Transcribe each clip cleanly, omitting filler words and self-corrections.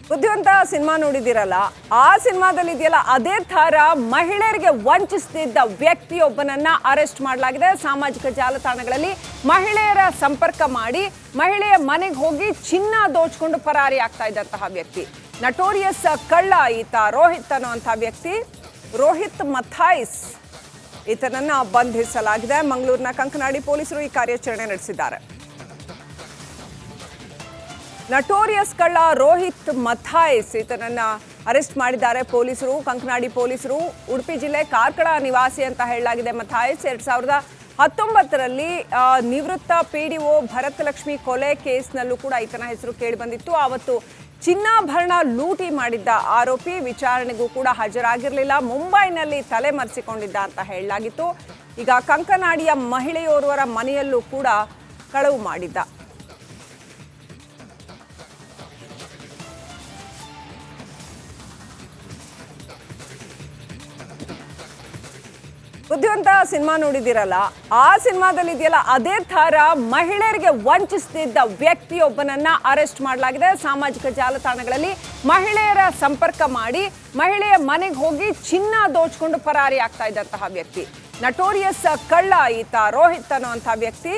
ಬುದ್ಧಿವಂತ ಸಿನಿಮಾ ನೋಡಿದಿರಲ್ಲ, ಆ ಸಿನಿಮಾದಲ್ಲಿ ಇದೆಯಲ್ಲ ಅದೇ ತರ ಮಹಿಳೆಯರಿಗೆ ವಂಚಿಸುತ್ತಿದ್ದ ವ್ಯಕ್ತಿಯೊಬ್ಬನನ್ನ ಅರೆಸ್ಟ್ ಮಾಡಲಾಗಿದೆ. ಸಾಮಾಜಿಕ ಜಾಲತಾಣಗಳಲ್ಲಿ ಮಹಿಳೆಯರ ಸಂಪರ್ಕ ಮಾಡಿ ಮಹಿಳೆಯ ಮನೆಗೆ ಹೋಗಿ ಚಿನ್ನ ದೋಚಿಕೊಂಡು ಪರಾರಿ ಆಗ್ತಾ ಇದ್ದಂತಹ ವ್ಯಕ್ತಿ, ನಟೋರಿಯಸ್ ಕಳ್ಳ ಈತ ರೋಹಿತ್ ಅನ್ನುವಂತಹ ವ್ಯಕ್ತಿ, ರೋಹಿತ್ ಮಥಾಯಿಸ್ ಈತನನ್ನ ಬಂಧಿಸಲಾಗಿದೆ. ಮಂಗಳೂರಿನ ಕಂಕನಾಡಿ ಪೊಲೀಸರು ಈ ಕಾರ್ಯಾಚರಣೆ ನಡೆಸಿದ್ದಾರೆ. ನಟೋರಿಯಸ್ ಕಳ್ಳ ರೋಹಿತ್ ಮಥಾಯಿಸ್ ಈತನನ್ನ ಅರೆಸ್ಟ್ ಮಾಡಿದ್ದಾರೆ ಪೊಲೀಸರು, ಕಂಕನಾಡಿ ಪೊಲೀಸರು. ಉಡುಪಿ ಜಿಲ್ಲೆ ಕಾರ್ಕಳ ನಿವಾಸಿ ಅಂತ ಹೇಳಲಾಗಿದೆ ಮಥಾಯಿಸ್. 2019ರಲ್ಲಿ ನಿವೃತ್ತ PDO ಭರತಲಕ್ಷ್ಮಿ ಕೊಲೆ ಕೇಸ್ನಲ್ಲೂ ಕೂಡ ಈತನ ಹೆಸರು ಕೇಳಿ ಬಂದಿತ್ತು. ಆವತ್ತು ಚಿನ್ನಾಭರಣ ಲೂಟಿ ಮಾಡಿದ್ದ ಆರೋಪಿ ವಿಚಾರಣೆಗೂ ಕೂಡ ಹಾಜರಾಗಿರಲಿಲ್ಲ, ಮುಂಬೈನಲ್ಲಿ ತಲೆಮರೆಸಿಕೊಂಡಿದ್ದ ಅಂತ ಹೇಳಲಾಗಿತ್ತು. ಈಗ ಕಂಕನಾಡಿಯ ಮಹಿಳೆಯೋರ್ವರ ಮನೆಯಲ್ಲೂ ಕೂಡ ಕಳವು ಮಾಡಿದ್ದ. ಬುದ್ಧಿವಂತ ಸಿನಿಮಾ ನೋಡಿದಿರಲ್ಲ, ಆ ಸಿನಿಮಾದಲ್ಲಿ ಇದೆಯಲ್ಲ ಅದೇ ತರ ಮಹಿಳೆಯರಿಗೆ ವಂಚಿಸುತ್ತಿದ್ದ ವ್ಯಕ್ತಿಯೊಬ್ಬನನ್ನ ಅರೆಸ್ಟ್ ಮಾಡಲಾಗಿದೆ. ಸಾಮಾಜಿಕ ಜಾಲತಾಣಗಳಲ್ಲಿ ಮಹಿಳೆಯರ ಸಂಪರ್ಕ ಮಾಡಿ ಮಹಿಳೆಯ ಮನೆಗೆ ಹೋಗಿ ಚಿನ್ನ ದೋಚಿಕೊಂಡು ಪರಾರಿ ಆಗ್ತಾ ಇದ್ದಂತಹ ವ್ಯಕ್ತಿ, ನಟೋರಿಯಸ್ ಕಳ್ಳ ಈತ ರೋಹಿತ್ ಅನ್ನುವಂತಹ ವ್ಯಕ್ತಿ,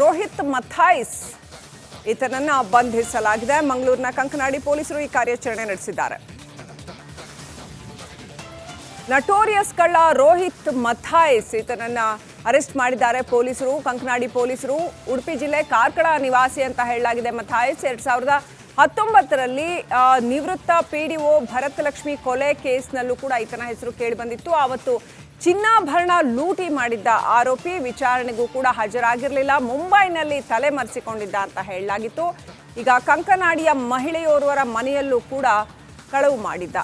ರೋಹಿತ್ ಮಥಾಯಿಸ್ ಈತನನ್ನ ಬಂಧಿಸಲಾಗಿದೆ. ಮಂಗಳೂರಿನ ಕಂಕನಾಡಿ ಪೊಲೀಸರು ಈ ಕಾರ್ಯಾಚರಣೆ ನಡೆಸಿದ್ದಾರೆ. ನಟೋರಿಯಸ್ ಕಳ್ಳ ರೋಹಿತ್ ಮಥಾಯಿಸ್ ಈತನನ್ನ ಅರೆಸ್ಟ್ ಮಾಡಿದ್ದಾರೆ ಪೊಲೀಸರು, ಕಂಕನಾಡಿ ಪೊಲೀಸರು. ಉಡುಪಿ ಜಿಲ್ಲೆ ಕಾರ್ಕಳ ನಿವಾಸಿ ಅಂತ ಹೇಳಲಾಗಿದೆ ಮಥಾಯಿಸ್. 2019ರಲ್ಲಿ ನಿವೃತ್ತ PDO ಭರತಲಕ್ಷ್ಮಿ ಕೊಲೆ ಕೇಸ್ನಲ್ಲೂ ಕೂಡ ಈತನ ಹೆಸರು ಕೇಳಿ ಬಂದಿತ್ತು. ಆವತ್ತು ಚಿನ್ನಾಭರಣ ಲೂಟಿ ಮಾಡಿದ್ದ ಆರೋಪಿ ವಿಚಾರಣೆಗೂ ಕೂಡ ಹಾಜರಾಗಿರಲಿಲ್ಲ, ಮುಂಬೈನಲ್ಲಿ ತಲೆಮರೆಸಿಕೊಂಡಿದ್ದ ಅಂತ ಹೇಳಲಾಗಿತ್ತು. ಈಗ ಕಂಕನಾಡಿಯ ಮಹಿಳೆಯೋರ್ವರ ಮನೆಯಲ್ಲೂ ಕೂಡ ಕಳವು ಮಾಡಿದ್ದ.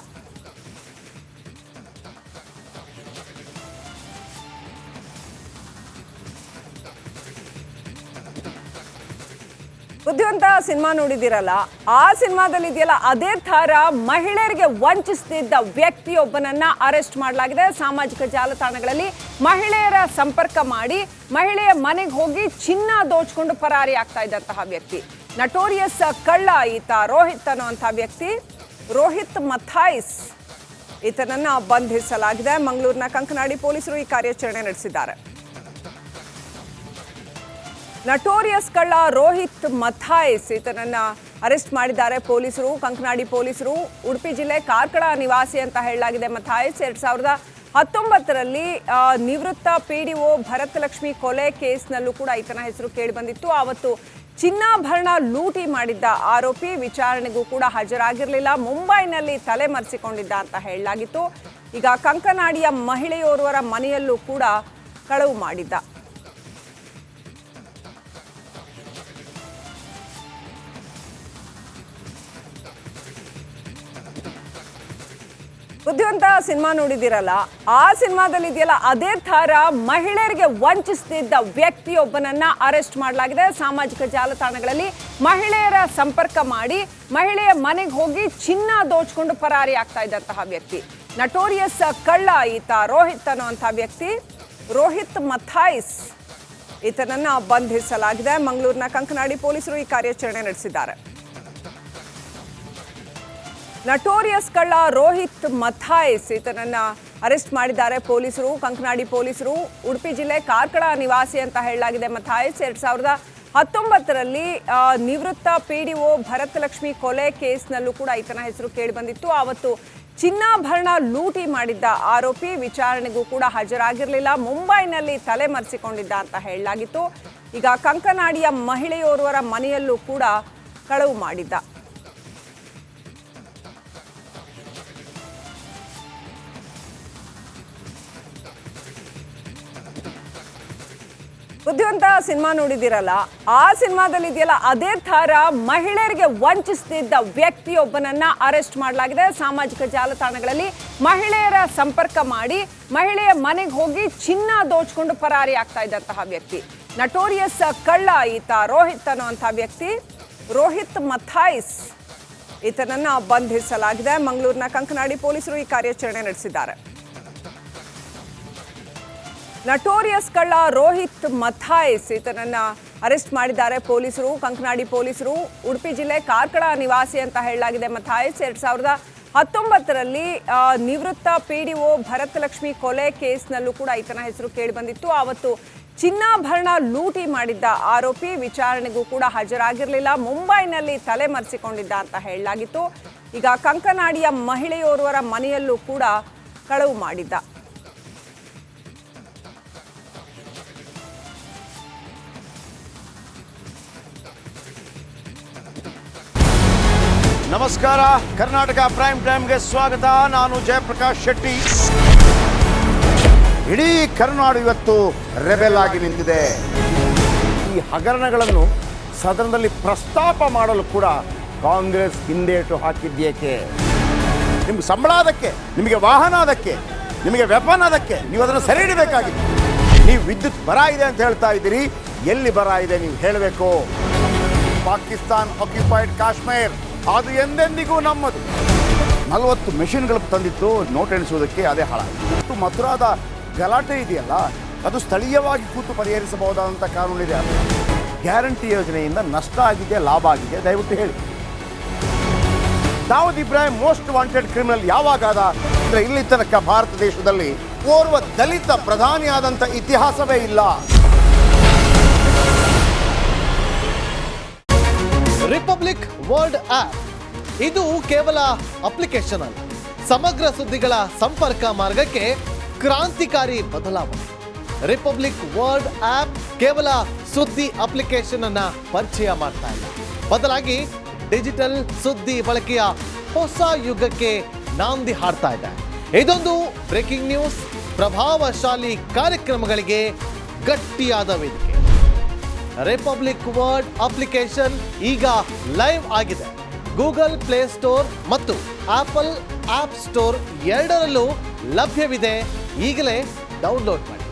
ಬುದ್ಧಿವಂತ ಸಿನಿಮಾ ನೋಡಿದಿರಲ್ಲ, ಆ ಸಿನಿಮಾದಲ್ಲಿ ಇದೆಯಲ್ಲ ಅದೇ ತರ ಮಹಿಳೆಯರಿಗೆ ವಂಚಿಸುತ್ತಿದ್ದ ವ್ಯಕ್ತಿಯೊಬ್ಬನನ್ನ ಅರೆಸ್ಟ್ ಮಾಡಲಾಗಿದೆ. ಸಾಮಾಜಿಕ ಜಾಲತಾಣಗಳಲ್ಲಿ ಮಹಿಳೆಯರ ಸಂಪರ್ಕ ಮಾಡಿ ಮಹಿಳೆಯ ಮನೆಗೆ ಹೋಗಿ ಚಿನ್ನ ದೋಚಿಕೊಂಡು ಪರಾರಿ ಆಗ್ತಾ ಇದ್ದಂತಹ ವ್ಯಕ್ತಿ, ನಟೋರಿಯಸ್ ಕಳ್ಳ ಈತ ರೋಹಿತ್ ಅನ್ನುವಂತಹ ವ್ಯಕ್ತಿ, ರೋಹಿತ್ ಮಥಾಯಿಸ್ ಈತನನ್ನ ಬಂಧಿಸಲಾಗಿದೆ. ಮಂಗಳೂರಿನ ಕಂಕನಾಡಿ ಪೊಲೀಸರು ಈ ಕಾರ್ಯಾಚರಣೆ ನಡೆಸಿದ್ದಾರೆ. ನಟೋರಿಯಸ್ ಕಳ್ಳ ರೋಹಿತ್ ಮಥಾಯಿಸ್ ಈತನನ್ನ ಅರೆಸ್ಟ್ ಮಾಡಿದ್ದಾರೆ ಪೊಲೀಸರು, ಕಂಕನಾಡಿ ಪೊಲೀಸರು. ಉಡುಪಿ ಜಿಲ್ಲೆ ಕಾರ್ಕಳ ನಿವಾಸಿ ಅಂತ ಹೇಳಲಾಗಿದೆ ಮಥಾಯಿಸ್. 2019ರಲ್ಲಿ ನಿವೃತ್ತ PDO ಭರತಲಕ್ಷ್ಮಿ ಕೊಲೆ ಕೇಸ್ನಲ್ಲೂ ಕೂಡ ಈತನ ಹೆಸರು ಕೇಳಿ ಬಂದಿತ್ತು. ಆವತ್ತು ಚಿನ್ನಾಭರಣ ಲೂಟಿ ಮಾಡಿದ್ದ ಆರೋಪಿ ವಿಚಾರಣೆಗೂ ಕೂಡ ಹಾಜರಾಗಿರಲಿಲ್ಲ, ಮುಂಬೈನಲ್ಲಿ ತಲೆಮರೆಸಿಕೊಂಡಿದ್ದ ಅಂತ ಹೇಳಲಾಗಿತ್ತು. ಈಗ ಕಂಕನಾಡಿಯ ಮಹಿಳೆಯೋರ್ವರ ಮನೆಯಲ್ಲೂ ಕೂಡ ಕಳವು ಮಾಡಿದ್ದ. ಬುದ್ಧಿವಂತ ಸಿನಿಮಾ ನೋಡಿದಿರಲ್ಲ, ಆ ಸಿನಿಮಾದಲ್ಲಿ ಇದೆಯಲ್ಲ ಅದೇ ತರ ಮಹಿಳೆಯರಿಗೆ ವಂಚಿಸುತ್ತಿದ್ದ ವ್ಯಕ್ತಿಯೊಬ್ಬನನ್ನ ಅರೆಸ್ಟ್ ಮಾಡಲಾಗಿದೆ. ಸಾಮಾಜಿಕ ಜಾಲತಾಣಗಳಲ್ಲಿ ಮಹಿಳೆಯರ ಸಂಪರ್ಕ ಮಾಡಿ ಮಹಿಳೆಯ ಮನೆಗೆ ಹೋಗಿ ಚಿನ್ನ ದೋಚಿಕೊಂಡು ಪರಾರಿ ಆಗ್ತಾ ಇದ್ದಂತಹ ವ್ಯಕ್ತಿ, ನಟೋರಿಯಸ್ ಕಳ್ಳ ಈತ ರೋಹಿತ್ ಅನ್ನುವಂತಹ ವ್ಯಕ್ತಿ, ರೋಹಿತ್ ಮಥಾಯಿಸ್ ಈತನನ್ನ ಬಂಧಿಸಲಾಗಿದೆ. ಮಂಗಳೂರಿನ ಕಂಕನಾಡಿ ಪೊಲೀಸರು ಈ ಕಾರ್ಯಾಚರಣೆ ನಡೆಸಿದ್ದಾರೆ. ನಟೋರಿಯಸ್ ಕಳ್ಳ ರೋಹಿತ್ ಮಥಾಯಿಸ್ ಈತನನ್ನ ಅರೆಸ್ಟ್ ಮಾಡಿದ್ದಾರೆ ಪೊಲೀಸರು, ಕಂಕನಾಡಿ ಪೊಲೀಸರು. ಉಡುಪಿ ಜಿಲ್ಲೆ ಕಾರ್ಕಳ ನಿವಾಸಿ ಅಂತ ಹೇಳಲಾಗಿದೆ ಮಥಾಯಿಸ್. 2019ರಲ್ಲಿ ನಿವೃತ್ತ PDO ಭರತಲಕ್ಷ್ಮಿ ಕೊಲೆ ಕೇಸ್ನಲ್ಲೂ ಕೂಡ ಈತನ ಹೆಸರು ಕೇಳಿ ಬಂದಿತ್ತು. ಆವತ್ತು ಚಿನ್ನಾಭರಣ ಲೂಟಿ ಮಾಡಿದ್ದ ಆರೋಪಿ ವಿಚಾರಣೆಗೂ ಕೂಡ ಹಾಜರಾಗಿರಲಿಲ್ಲ, ಮುಂಬೈನಲ್ಲಿ ತಲೆಮರೆಸಿಕೊಂಡಿದ್ದ ಅಂತ ಹೇಳಲಾಗಿತ್ತು. ಈಗ ಕಂಕನಾಡಿಯ ಮಹಿಳೆಯೋರ್ವರ ಮನೆಯಲ್ಲೂ ಕೂಡ ಕಳವು ಮಾಡಿದ್ದ. ಬುದ್ಧಿವಂತ ಸಿನಿಮಾ ನೋಡಿದಿರಲ್ಲ, ಆ ಸಿನಿಮಾದಲ್ಲಿ ಇದೆಯಲ್ಲ ಅದೇ ತರ ಮಹಿಳೆಯರಿಗೆ ವಂಚಿಸುತ್ತಿದ್ದ ವ್ಯಕ್ತಿಯೊಬ್ಬನನ್ನ ಅರೆಸ್ಟ್ ಮಾಡಲಾಗಿದೆ. ಸಾಮಾಜಿಕ ಜಾಲತಾಣಗಳಲ್ಲಿ ಮಹಿಳೆಯರ ಸಂಪರ್ಕ ಮಾಡಿ ಮಹಿಳೆಯ ಮನೆಗೆ ಹೋಗಿ ಚಿನ್ನ ದೋಚಿಕೊಂಡು ಪರಾರಿ ಆಗ್ತಾ ಇದ್ದಂತಹ ವ್ಯಕ್ತಿ, ನಟೋರಿಯಸ್ ಕಳ್ಳ ಈತ ರೋಹಿತ್ ಅನ್ನುವಂತಹ ವ್ಯಕ್ತಿ, ರೋಹಿತ್ ಮಥಾಯಿಸ್ ಈತನನ್ನ ಬಂಧಿಸಲಾಗಿದೆ. ಮಂಗಳೂರಿನ ಕಂಕನಾಡಿ ಪೊಲೀಸರು ಈ ಕಾರ್ಯಾಚರಣೆ ನಡೆಸಿದ್ದಾರೆ. ನಟೋರಿಯಸ್ ಕಳ್ಳ ರೋಹಿತ್ ಮಥಾಯಿಸ್ ಈತನನ್ನ ಅರೆಸ್ಟ್ ಮಾಡಿದ್ದಾರೆ ಪೊಲೀಸರು, ಕಂಕನಾಡಿ ಪೊಲೀಸರು. ಉಡುಪಿ ಜಿಲ್ಲೆ ಕಾರ್ಕಳ ನಿವಾಸಿ ಅಂತ ಹೇಳಲಾಗಿದೆ ಮಥಾಯಿಸ್. 2019ರಲ್ಲಿ ನಿವೃತ್ತ PDO ಭರತಲಕ್ಷ್ಮಿ ಕೊಲೆ ಕೇಸ್ನಲ್ಲೂ ಕೂಡ ಈತನ ಹೆಸರು ಕೇಳಿ ಬಂದಿತ್ತು. ಆವತ್ತು ಚಿನ್ನಾಭರಣ ಲೂಟಿ ಮಾಡಿದ್ದ ಆರೋಪಿ ವಿಚಾರಣೆಗೂ ಕೂಡ ಹಾಜರಾಗಿರಲಿಲ್ಲ. ಮುಂಬೈನಲ್ಲಿ ತಲೆಮರೆಸಿಕೊಂಡಿದ್ದ ಅಂತ ಹೇಳಲಾಗಿತ್ತು. ಈಗ ಕಂಕನಾಡಿಯ ಮಹಿಳೆಯೋರ್ವರ ಮನೆಯಲ್ಲೂ ಕೂಡ ಕಳವು ಮಾಡಿದ್ದ. ನಮಸ್ಕಾರ, ಕರ್ನಾಟಕ ಪ್ರೈಮ್ ಟೈಮ್ಗೆ ಸ್ವಾಗತ. ನಾನು ಜಯಪ್ರಕಾಶ್ ಶೆಟ್ಟಿ. ಇಡೀ ಕರ್ನಾಡು ಇವತ್ತು ರೆಬೆಲ್ ಆಗಿ ನಿಂತಿದೆ. ಈ ಹಗರಣಗಳನ್ನು ಸದನದಲ್ಲಿ ಪ್ರಸ್ತಾಪ ಮಾಡಲು ಕೂಡ ಕಾಂಗ್ರೆಸ್ ಹಿಂದೇಟು ಹಾಕಿದ್ದೇಕೆ? ನಿಮ್ಗೆ ಸಂಬಳ ಅದಕ್ಕೆ, ನಿಮಗೆ ವಾಹನ ಅದಕ್ಕೆ, ನಿಮಗೆ ವೆಪನ್ ಅದಕ್ಕೆ, ನೀವು ಅದನ್ನು ಸೆರೆ ಹಿಡಿಬೇಕಾಗಿತ್ತು. ನೀವು ವಿದ್ಯುತ್ ಬರ ಇದೆ ಅಂತ ಹೇಳ್ತಾ ಇದ್ದೀರಿ, ಎಲ್ಲಿ ಬರ ಇದೆ ನೀವು ಹೇಳಬೇಕು. ಪಾಕಿಸ್ತಾನ್ ಆಕ್ಯುಪೈಡ್ ಕಾಶ್ಮೀರ್ ಅದು ಎಂದೆಂದಿಗೂ ನಮ್ಮದು. 40 ಮೆಷಿನ್ಗಳು ತಂದಿತ್ತು ನೋಟ್ ಎಣಿಸುವುದಕ್ಕೆ, ಅದೇ ಹಾಳಾಯಿತು. ಮಥುರಾದ ಗಲಾಟೆ ಇದೆಯಲ್ಲ, ಅದು ಸ್ಥಳೀಯವಾಗಿ ಕೂತು ಪರಿಹರಿಸಬಹುದಾದಂಥ ಕಾನೂನಿದೆ. ಗ್ಯಾರಂಟಿ ಯೋಜನೆಯಿಂದ ನಷ್ಟ ಆಗಿದೆ, ಲಾಭ ಆಗಿದೆ, ದಯವಿಟ್ಟು ಹೇಳಿ. Dawood Ibrahim most wanted criminal ಯಾವಾಗಾದ ಅಂದರೆ ಇಲ್ಲಿ ತನಕ ಭಾರತ ದೇಶದಲ್ಲಿ ಓರ್ವ ದಲಿತ ಪ್ರಧಾನಿಯಾದಂಥ ಇತಿಹಾಸವೇ ಇಲ್ಲ. ರಿಪಬ್ಲಿಕ್ ವರ್ಲ್ಡ್ ಆಪ್ ಇದು ಕೇವಲ ಅಪ್ಲಿಕೇಶನ್ ಅಲ್ಲ, ಸಮಗ್ರ ಸುದ್ದಿಗಳ ಸಂಪರ್ಕ ಮಾರ್ಗಕ್ಕೆ ಕ್ರಾಂತಿಕಾರಿ ಬದಲಾವಣೆ. ರಿಪಬ್ಲಿಕ್ ವರ್ಲ್ಡ್ ಆಪ್ ಕೇವಲ ಸುದ್ದಿ ಅಪ್ಲಿಕೇಶನ್ ಅನ್ನ ಪರಿಚಯ ಮಾಡ್ತಾ ಇಲ್ಲ, ಬದಲಾಗಿ ಡಿಜಿಟಲ್ ಸುದ್ದಿ ಬಳಕೆಯ ಹೊಸ ಯುಗಕ್ಕೆ ನಾಂದಿ ಹಾಡ್ತಾ ಇದೆ. ಇದೊಂದು ಬ್ರೇಕಿಂಗ್ ನ್ಯೂಸ್, ಪ್ರಭಾವಶಾಲಿ ಕಾರ್ಯಕ್ರಮಗಳಿಗೆ ಗಟ್ಟಿಯಾದ ವೇದಿಕೆ. ರಿಪಬ್ಲಿಕ್ ವರ್ಲ್ಡ್ ಅಪ್ಲಿಕೇಶನ್ ಈಗ ಲೈವ್ ಆಗಿದೆ. ಗೂಗಲ್ ಪ್ಲೇ ಸ್ಟೋರ್ ಮತ್ತು ಆಪಲ್ ಆಪ್ ಸ್ಟೋರ್ ಎರಡರಲ್ಲೂ ಲಭ್ಯವಿದೆ. ಈಗಲೇ ಡೌನ್ಲೋಡ್ ಮಾಡಿ.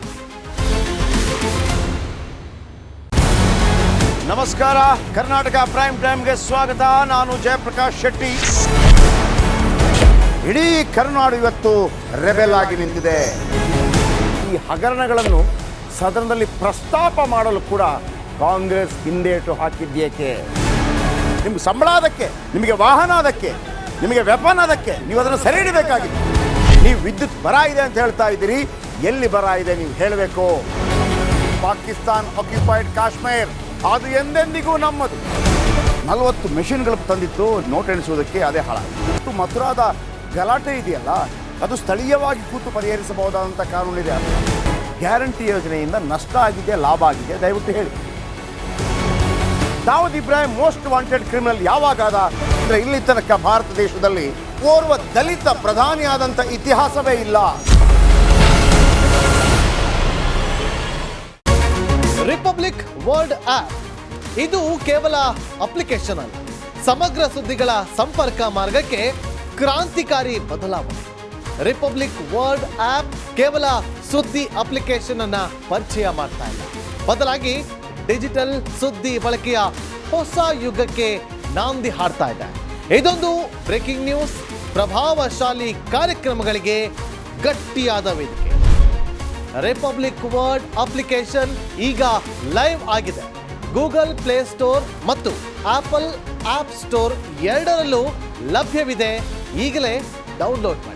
ನಮಸ್ಕಾರ, ಕರ್ನಾಟಕ ಪ್ರೈಮ್ ಟೈಮ್ಗೆ ಸ್ವಾಗತ. ನಾನು ಜಯಪ್ರಕಾಶ್ ಶೆಟ್ಟಿ. ಇಡೀ ಕರ್ನಾಡು ಇವತ್ತು ರೆಬೆಲ್ ಆಗಿ ನಿಂತಿದೆ. ಈ ಹಗರಣಗಳನ್ನು ಸದನದಲ್ಲಿ ಪ್ರಸ್ತಾಪ ಮಾಡಲು ಕೂಡ ಕಾಂಗ್ರೆಸ್ ಹಿಂದೇಟು ಹಾಕಿದ್ದೇಕೆ? ನಿಮ್ಗೆ ಸಂಬಳ ಅದಕ್ಕೆ, ನಿಮಗೆ ವಾಹನ ಅದಕ್ಕೆ, ನಿಮಗೆ ವೆಪನ್ ಅದಕ್ಕೆ, ನೀವು ಅದನ್ನು ಸೆರೆ ಹಿಡಿಬೇಕಾಗಿತ್ತು. ನೀವು ವಿದ್ಯುತ್ ಬರ ಇದೆ ಅಂತ ಹೇಳ್ತಾ ಇದ್ದೀರಿ, ಎಲ್ಲಿ ಬರ ಇದೆ ನೀವು ಹೇಳಬೇಕು. ಪಾಕಿಸ್ತಾನ್ ಆಕ್ಯುಪೈಡ್ ಕಾಶ್ಮೀರ್ ಅದು ಎಂದೆಂದಿಗೂ ನಮ್ಮದು. 40 ಮೆಷಿನ್ಗಳು ತಂದಿತ್ತು ನೋಟ್ ಎಣಿಸುವುದಕ್ಕೆ, ಅದೇ ಹಾಳಾಯಿತು. ಮಥುರಾದ ಗಲಾಟೆ ಇದೆಯಲ್ಲ, ಅದು ಸ್ಥಳೀಯವಾಗಿ ಕೂತು ಪರಿಹರಿಸಬಹುದಾದಂಥ ಕಾನೂನಿದೆ. ಗ್ಯಾರಂಟಿ ಯೋಜನೆಯಿಂದ ನಷ್ಟ ಆಗಿದೆ, ಲಾಭ ಆಗಿದೆ, ದಯವಿಟ್ಟು ಹೇಳಿ. Dawood Ibrahim most wanted criminal ಯಾವಾಗಾದ ಅಂದರೆ ಇಲ್ಲಿ ತನಕ ಭಾರತ ದೇಶದಲ್ಲಿ ಓರ್ವ ದಲಿತ ಪ್ರಧಾನಿಯಾದಂಥ ಇತಿಹಾಸವೇ ಇಲ್ಲ. ರಿಪಬ್ಲಿಕ್ ವರ್ಲ್ಡ್ ಆಪ್ ಇದು ಕೇವಲ ಅಪ್ಲಿಕೇಶನ್ ಅಲ್ಲ, ಸಮಗ್ರ ಸುದ್ದಿಗಳ ಸಂಪರ್ಕ ಮಾರ್ಗಕ್ಕೆ ಕ್ರಾಂತಿಕಾರಿ ಬದಲಾವಣೆ. ರಿಪಬ್ಲಿಕ್ ವರ್ಲ್ಡ್ ಆಪ್ ಕೇವಲ ಸುದ್ದಿ ಅಪ್ಲಿಕೇಶನ್ ಅನ್ನ ಪರಿಚಯ ಮಾಡ್ತಾ ಇಲ್ಲ, ಬದಲಾಗಿ ಡಿಜಿಟಲ್ ಸುದ್ದಿ ಬಳಕೆಯ ಹೊಸ ಯುಗಕ್ಕೆ ನಾಂದಿ ಹಾಡ್ತಾ ಇದೆ. ಇದೊಂದು ಬ್ರೇಕಿಂಗ್ ನ್ಯೂಸ್, ಪ್ರಭಾವಶಾಲಿ ಕಾರ್ಯಕ್ರಮಗಳಿಗೆ ಗಟ್ಟಿಯಾದ ವೇದಿಕೆ. ರಿಪಬ್ಲಿಕ್ ವರ್ಲ್ಡ್ ಅಪ್ಲಿಕೇಶನ್ ಈಗ ಲೈವ್ ಆಗಿದೆ. ಗೂಗಲ್ ಪ್ಲೇ ಸ್ಟೋರ್ ಮತ್ತು ಆಪಲ್ ಆಪ್ ಸ್ಟೋರ್ ಎರಡರಲ್ಲೂ ಲಭ್ಯವಿದೆ. ಈಗಲೇ ಡೌನ್ಲೋಡ್ ಮಾಡಿ.